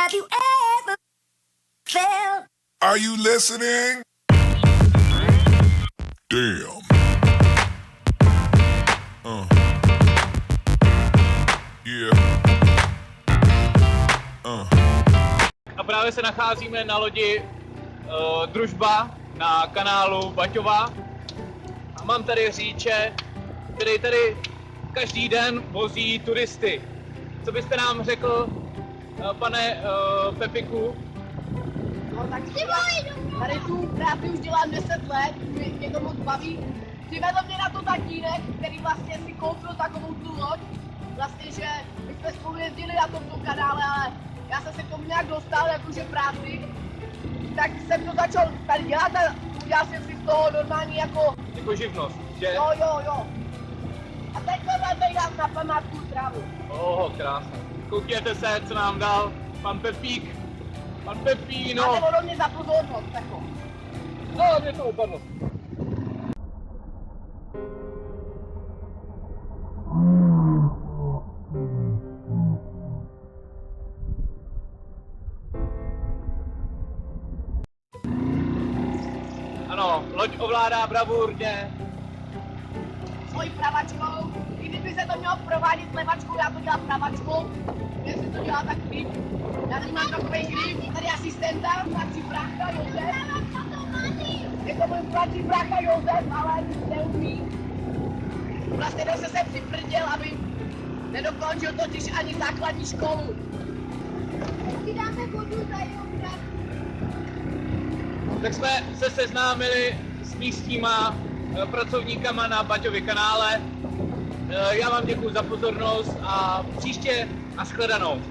Have you ever felt? Are you listening? Damn. Yeah. A právě se nacházíme na lodi Družba na kanálu Baťova. A mám tady řidiče, který tady každý den vozí turisty. Co byste nám řekl, pane Pepiku? No tak tady tu práci už dělám 10 let, mě to moc baví. Přivedl mě na to tatínek, který vlastně si koupil takovou tu loď. Vlastně, že my jsme spolu jezdili na tomto kanále, ale já jsem se k tomu nějak dostal, jakože práci. Tak jsem to začal tady dělat a udělal jsem si z toho normální jako Živnost, že? Jo. A teď to dám na památku trávu. Krásně. Koukněte se, co nám dal pan Pepík. Pan Pepíno. Máte ode mě za pozornost, tako. No, mě to upadlo. Ano, loď ovládá bravurně. Svojí pravačkou. I kdyby se to mělo provádět levačkou, já to dělám pravačkou. Jestli to dělá tak grip. Já tady mám takový grip, tady asistenta, mladší brácha Josef. Je to můj mladší brácha Josef, ale neumí. Vlastně jsem se připrděl, aby nedokončil totiž ani základní školu. Si dáme vodu za jeho brat. Tak jsme se seznámili s místníma pracovníkama na Baťově kanále. Já vám děkuji za pozornost a příště nashledanou.